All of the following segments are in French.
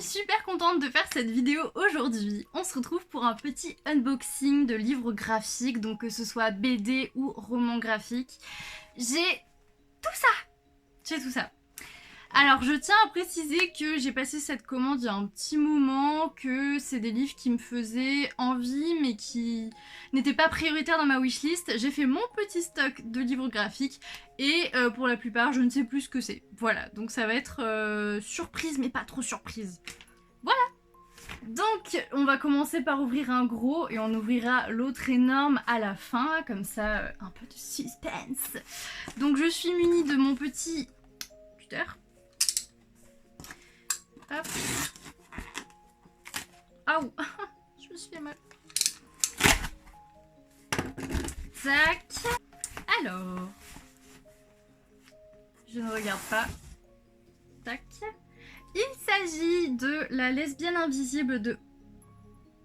super contente de faire cette vidéo aujourd'hui. On se retrouve pour un petit unboxing de livres graphiques, donc que ce soit BD ou roman graphique. J'ai tout ça. Alors je tiens à préciser que j'ai passé cette commande il y a un petit moment, que c'est des livres qui me faisaient envie mais qui n'étaient pas prioritaires dans ma wishlist. J'ai fait mon petit stock de livres graphiques et pour la plupart je ne sais plus ce que c'est. Voilà, donc ça va être surprise mais pas trop surprise. Voilà. Donc on va commencer par ouvrir un gros et on ouvrira l'autre énorme à la fin, comme ça un peu de suspense. Donc je suis munie de mon petit cutter. Hop. Aouh. Je me suis fait mal. Tac. Alors. Je ne regarde pas. Tac. Il s'agit de La lesbienne invisible de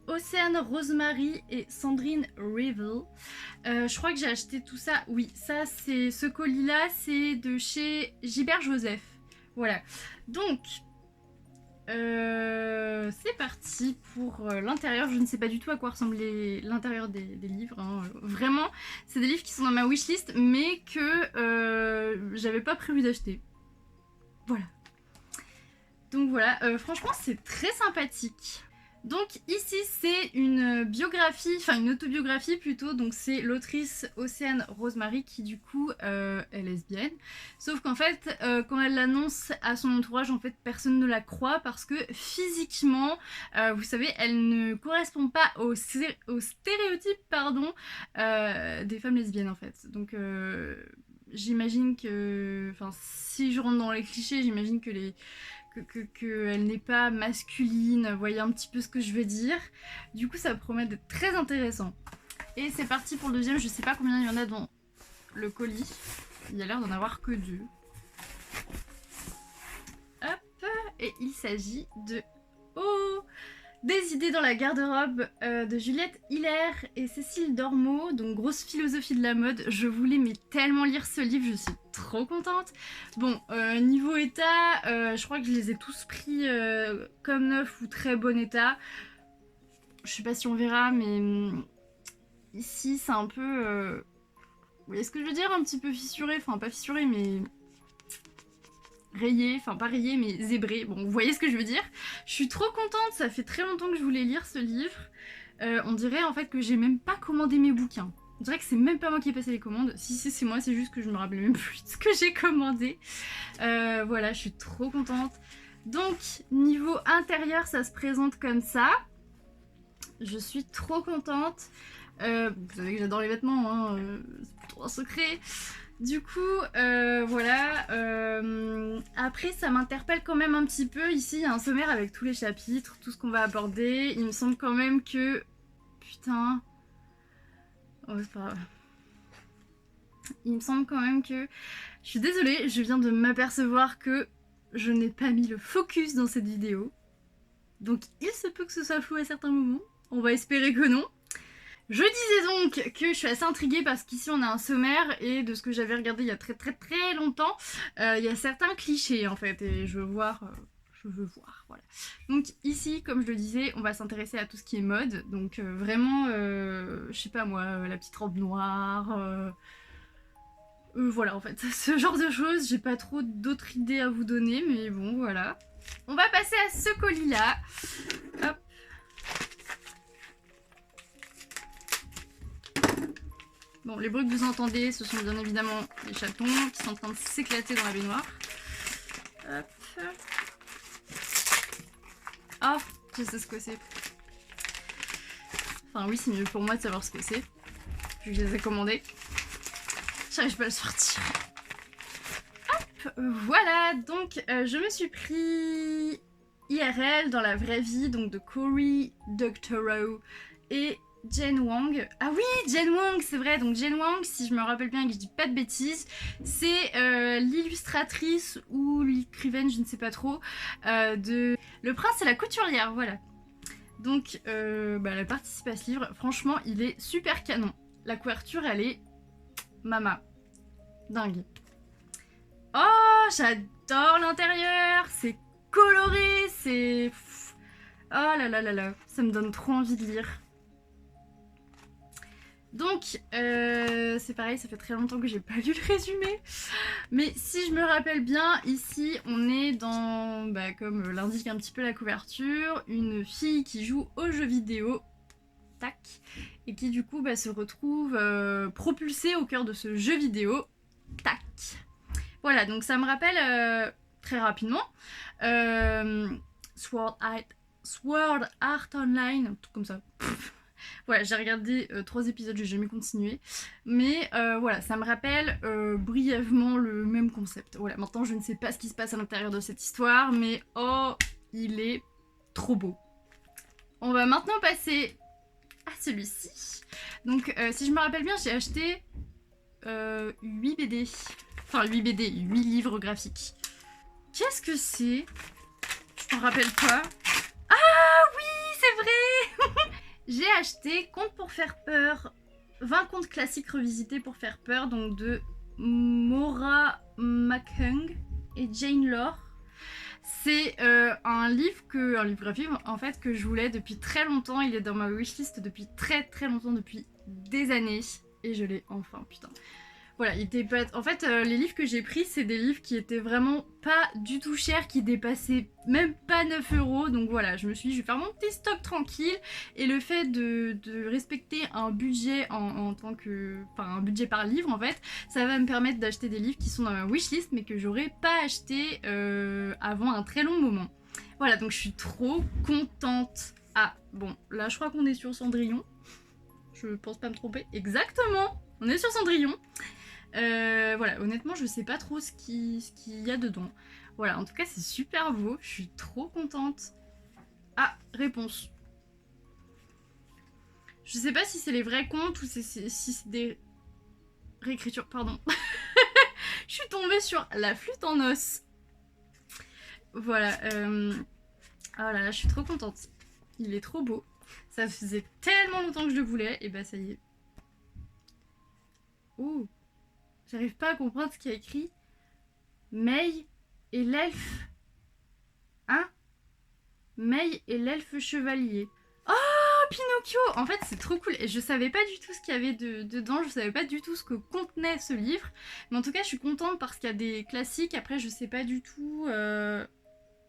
Océane Rosemary et Sandrine Rivel. Je crois que j'ai acheté tout ça. Oui, ça c'est ce colis-là, c'est de chez Gilbert Joseph. Voilà. Donc, c'est parti pour l'intérieur. Je ne sais pas du tout à quoi ressemble l'intérieur des livres. Hein. Vraiment, c'est des livres qui sont dans ma wishlist, mais que j'avais pas prévu d'acheter. Voilà. Donc voilà, franchement, c'est très sympathique. Donc ici c'est une biographie, enfin une autobiographie plutôt, donc c'est l'autrice Océane Rosemary qui du coup est lesbienne. Sauf qu'en fait quand elle l'annonce à son entourage, en fait personne ne la croit parce que physiquement, vous savez, elle ne correspond pas au stéréotype pardon, des femmes lesbiennes en fait. Donc j'imagine que, enfin si je rentre dans les clichés, j'imagine que qu'elle n'est pas masculine, vous voyez un petit peu ce que je veux dire. Du coup ça promet d'être très intéressant. Et c'est parti pour le deuxième, je sais pas combien il y en a dans le colis. Il y a l'air d'en avoir que 2. Hop, et il s'agit de... Oh, Des idées dans la garde-robe de Juliette Hiller et Cécile Dormeau, donc grosse philosophie de la mode. Je voulais mais tellement lire ce livre, je suis trop contente. Bon, niveau état, je crois que je les ai tous pris comme neuf ou très bon état. Je sais pas si on verra, mais ici c'est un peu... Vous voyez ce que je veux dire? Un petit peu fissuré, enfin pas fissuré mais... rayé, enfin pas rayé mais zébré, bon vous voyez ce que je veux dire. Je suis trop contente, ça fait très longtemps que je voulais lire ce livre. On dirait en fait que j'ai même pas commandé mes bouquins. On dirait que c'est même pas moi qui ai passé les commandes. Si c'est moi, c'est juste que je me rappelle même plus de ce que j'ai commandé. Voilà, je suis trop contente. Donc niveau intérieur ça se présente comme ça. Je suis trop contente. Vous savez que j'adore les vêtements, hein, c'est pas trop un secret. Du coup, voilà. Après, ça m'interpelle quand même un petit peu. Ici, il y a un sommaire avec tous les chapitres, tout ce qu'on va aborder. Il me semble quand même que... Putain... Oh, c'est pas grave. Il me semble quand même que... Je suis désolée, je viens de m'apercevoir que je n'ai pas mis le focus dans cette vidéo. Donc, il se peut que ce soit flou à certains moments. On va espérer que non. Je disais donc que je suis assez intriguée parce qu'ici on a un sommaire et de ce que j'avais regardé il y a très longtemps, il y a certains clichés en fait et je veux voir, voilà. Donc ici, comme je le disais, on va s'intéresser à tout ce qui est mode, donc vraiment, je sais pas moi, la petite robe noire, voilà en fait, ce genre de choses. J'ai pas trop d'autres idées à vous donner, mais bon voilà. On va passer à ce colis là. Hop. Bon, les bruits que vous entendez, ce sont bien évidemment les chatons qui sont en train de s'éclater dans la baignoire. Hop. Ah, je sais ce que c'est. Enfin oui, c'est mieux pour moi de savoir ce que c'est, vu que je les ai commandés. J'arrive pas à le sortir. Hop, voilà, donc je me suis pris IRL dans la vraie vie, donc de Cory Doctorow et Jen Wang. Ah oui, Jen Wang, c'est vrai. Donc Jen Wang, si je me rappelle bien et que je dis pas de bêtises, c'est l'illustratrice ou l'écrivaine, je ne sais pas trop, de Le Prince et la Couturière, voilà. Donc elle participe à ce livre. Franchement, il est super canon. La couverture, elle est mama. Dingue. Oh, j'adore l'intérieur. C'est coloré, c'est... Oh là là là là, ça me donne trop envie de lire. Donc, c'est pareil, ça fait très longtemps que j'ai pas lu le résumé. Mais si je me rappelle bien, ici, on est dans, bah, comme l'indique un petit peu la couverture, une fille qui joue aux jeux vidéo, tac, et qui du coup bah, se retrouve propulsée au cœur de ce jeu vidéo, tac. Voilà, donc ça me rappelle très rapidement Sword Art Online, un truc comme ça. Voilà, j'ai regardé 3 épisodes, j'ai jamais continué. Mais voilà, ça me rappelle brièvement le même concept. Voilà, maintenant je ne sais pas ce qui se passe à l'intérieur de cette histoire, mais oh, il est trop beau. On va maintenant passer à celui-ci. Donc si je me rappelle bien, j'ai acheté 8 BD. Enfin 8 BD, 8 livres graphiques. Qu'est-ce que c'est? Je m'en rappelle pas. Ah oui, c'est vrai. J'ai acheté Contes pour faire peur, 20 contes classiques revisités pour faire peur, donc de Maura McHugh et Jane Lore. C'est un livre graphique en fait que je voulais depuis très longtemps. Il est dans ma wishlist depuis très très longtemps, depuis des années, et je l'ai enfin, putain. Voilà, il était pas... En fait, les livres que j'ai pris, c'est des livres qui étaient vraiment pas du tout chers, qui dépassaient même pas 9 €. Donc voilà, je me suis dit, je vais faire mon petit stock tranquille. Et le fait de respecter un budget en tant que... Enfin, un budget par livre, en fait, ça va me permettre d'acheter des livres qui sont dans ma wishlist, mais que j'aurais pas acheté avant un très long moment. Voilà, donc je suis trop contente. Ah, bon, là, je crois qu'on est sur Cendrillon. Je pense pas me tromper. Exactement, on est sur Cendrillon. Voilà, honnêtement, je sais pas trop ce qu'il y a dedans. Voilà, en tout cas, c'est super beau. Je suis trop contente. Ah, réponse. Je sais pas si c'est les vrais contes ou si c'est des réécritures. Pardon. Je suis tombée sur La Flûte en os. Voilà. Oh là là, je suis trop contente. Il est trop beau. Ça faisait tellement longtemps que je le voulais. Et bah, ça y est. Ouh. J'arrive pas à comprendre ce qu'il y a écrit. May et l'elfe. Hein? May et l'elfe chevalier. Oh, Pinocchio! En fait, c'est trop cool. Et je savais pas du tout ce qu'il y avait dedans. Je savais pas du tout ce que contenait ce livre. Mais en tout cas, je suis contente parce qu'il y a des classiques. Après, je sais pas du tout...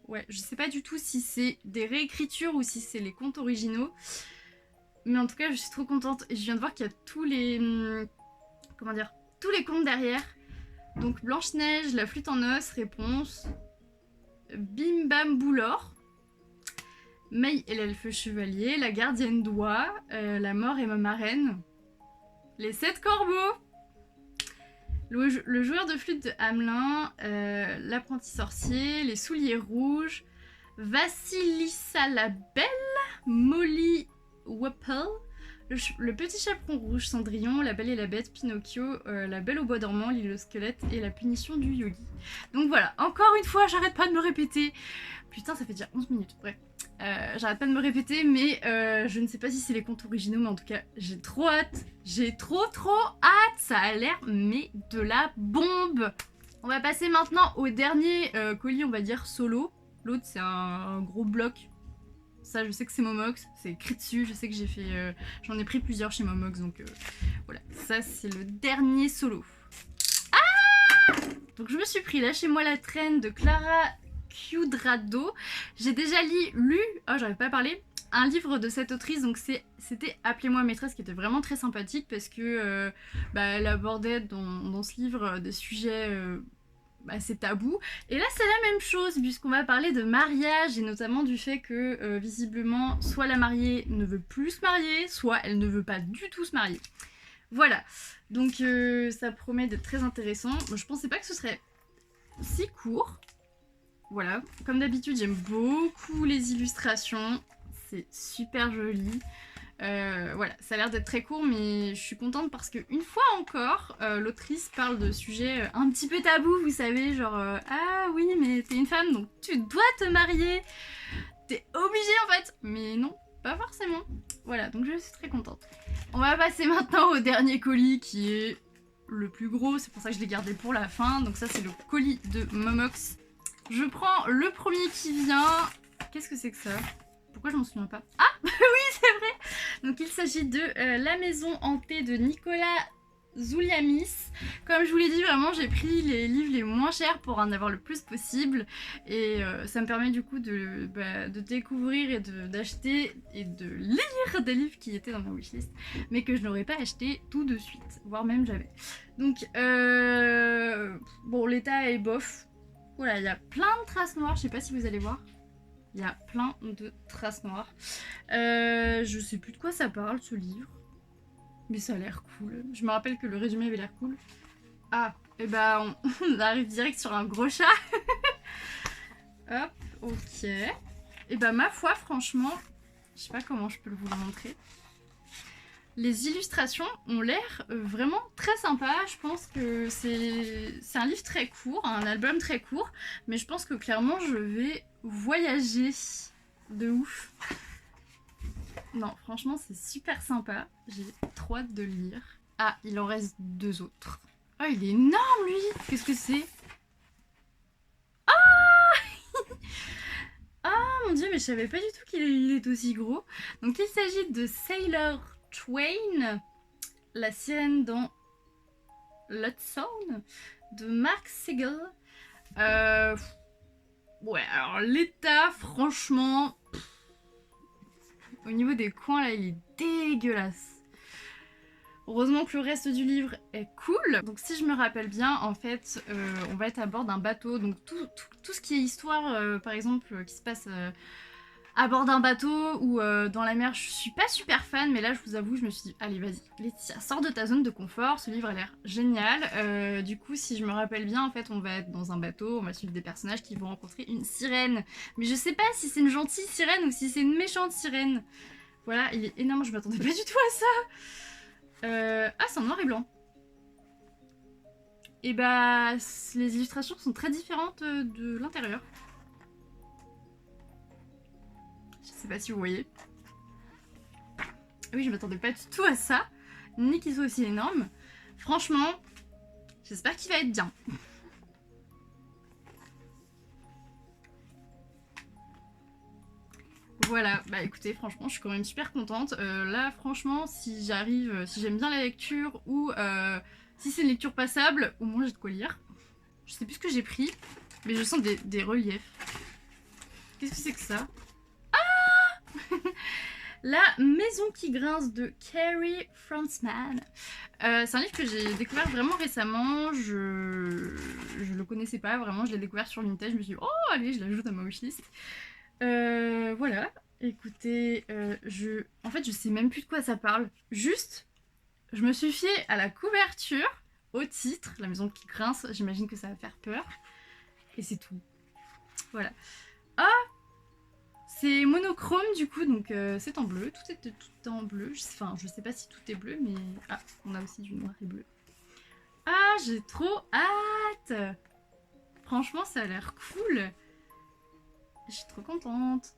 Ouais, je sais pas du tout si c'est des réécritures ou si c'est les contes originaux. Mais en tout cas, je suis trop contente. Et je viens de voir qu'il y a tous les... Comment dire? Tous les contes derrière. Donc Blanche-Neige, La Flûte en os, réponse. Bim Bam Boulor. May et l'elfe chevalier, La gardienne d'oie, La mort est ma marraine. Les 7 corbeaux. Le joueur de flûte de Hamelin, L'apprenti sorcier, Les souliers rouges, Vassilissa la belle, Molly Whipple, le petit chaperon rouge, Cendrillon, La belle et la bête, Pinocchio, La belle au bois dormant, L'île au squelette et La punition du yogi. Donc voilà, encore une fois, j'arrête pas de me répéter. Putain, ça fait déjà 11 minutes, bref. J'arrête pas de me répéter, mais je ne sais pas si c'est les contes originaux, mais en tout cas, j'ai trop hâte. J'ai trop hâte. Ça a l'air, mais de la bombe. On va passer maintenant au dernier colis, on va dire, solo. L'autre, c'est un gros bloc. Ça, je sais que c'est Momox, c'est écrit dessus. Je sais que j'ai fait... j'en ai pris plusieurs chez Momox, donc voilà. Ça, c'est le dernier solo. Ah! Donc je me suis pris Lâchez-moi la traîne de Clara Cuadrado. J'ai déjà lu, oh j'arrive pas à parler, un livre de cette autrice, donc c'était Appelez-moi maîtresse, qui était vraiment très sympathique parce que elle abordait dans ce livre des sujets assez tabous. Et là c'est la même chose puisqu'on va parler de mariage et notamment du fait que visiblement soit la mariée ne veut plus se marier, soit elle ne veut pas du tout se marier. Voilà, donc ça promet d'être très intéressant. Moi, je pensais pas que ce serait si court. Voilà, comme d'habitude, j'aime beaucoup les illustrations. C'est super joli. Voilà, ça a l'air d'être très court, mais je suis contente parce qu'une fois encore, l'autrice parle de sujets un petit peu tabous, vous savez, genre ah oui, mais t'es une femme, donc tu dois te marier. T'es obligée en fait. Mais non, pas forcément. Voilà, donc je suis très contente. On va passer maintenant au dernier colis qui est le plus gros. C'est pour ça que je l'ai gardé pour la fin. Donc ça, c'est le colis de Momox. Je prends le premier qui vient. Qu'est-ce que c'est que ça? Pourquoi je m'en souviens pas? Ah oui, c'est vrai. Donc il s'agit de La maison hantée de Nicolas Zouliamis. Comme je vous l'ai dit, vraiment j'ai pris les livres les moins chers pour en avoir le plus possible, et ça me permet du coup de découvrir et d'acheter et de lire des livres qui étaient dans ma wishlist mais que je n'aurais pas acheté tout de suite, voire même jamais. Donc bon, l'état est bof. Voilà, il y a plein de traces noires, je sais pas si vous allez voir. Il y a plein de traces noires. Je sais plus de quoi ça parle ce livre, mais ça a l'air cool. Je me rappelle que le résumé avait l'air cool. Ah, et bah on arrive direct sur un gros chat. Hop, ok. Et bah ma foi, franchement, je sais pas comment je peux vous le montrer. Les illustrations ont l'air vraiment très sympa. Je pense que c'est un livre très court, un album très court, mais je pense que clairement je vais voyager de ouf. Non, franchement, c'est super sympa. J'ai trop hâte de le lire. Ah, il en reste 2 autres. Oh, il est énorme, lui! Qu'est-ce que c'est? Ah! Ah, mon dieu, mais je savais pas du tout qu'il est aussi gros. Donc, il s'agit de Sailor Twain, la sirène dans l'Hudson, de Mark Siegel. Ouais, alors l'état, franchement... Au niveau des coins, là, il est dégueulasse. Heureusement que le reste du livre est cool. Donc si je me rappelle bien, en fait, on va être à bord d'un bateau. Donc tout ce qui est histoire, par exemple, qui se passe à bord d'un bateau ou dans la mer, je suis pas super fan. Mais là, je vous avoue, je me suis dit, allez, vas-y, Laetitia, sors de ta zone de confort. Ce livre a l'air génial. Du coup, si je me rappelle bien, en fait, on va être dans un bateau. On va suivre des personnages qui vont rencontrer une sirène. Mais je sais pas si c'est une gentille sirène ou si c'est une méchante sirène. Voilà, il est énorme, je m'attendais pas du tout à ça. Ah, c'est en noir et blanc. Et bah, les illustrations sont très différentes de l'intérieur. Je sais pas si vous voyez. Oui, je m'attendais pas du tout à ça, ni qu'il soit aussi énorme. Franchement, j'espère qu'il va être bien. Voilà, bah écoutez, franchement, je suis quand même super contente. Là, franchement, si j'arrive, si j'aime bien la lecture ou si c'est une lecture passable, au moins j'ai de quoi lire. Je sais plus ce que j'ai pris, mais je sens des reliefs. Qu'est-ce que c'est que ça? Ah! La maison qui grince de Carrie Frantzman. C'est un livre que j'ai découvert vraiment récemment. Je le connaissais pas vraiment, je l'ai découvert sur Vinted. Je me suis dit, oh allez, je l'ajoute à ma wishlist. Voilà, écoutez, en fait je sais même plus de quoi ça parle. Juste, je me suis fiée à la couverture, au titre, la maison qui grince, j'imagine que ça va faire peur. Et c'est tout. Voilà. Ah, c'est monochrome du coup, donc c'est en bleu, tout en bleu. Enfin, je sais pas si tout est bleu, mais... Ah, on a aussi du noir et bleu. Ah, j'ai trop hâte! Franchement, ça a l'air cool. Je suis trop contente.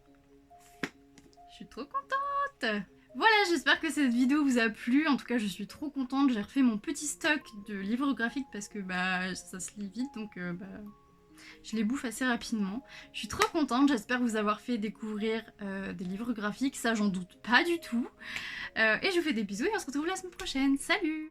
Je suis trop contente. Voilà, j'espère que cette vidéo vous a plu. En tout cas, je suis trop contente. J'ai refait mon petit stock de livres graphiques parce que bah ça se lit vite, donc je les bouffe assez rapidement. Je suis trop contente. J'espère vous avoir fait découvrir des livres graphiques. Ça, j'en doute pas du tout. Et je vous fais des bisous et on se retrouve la semaine prochaine. Salut!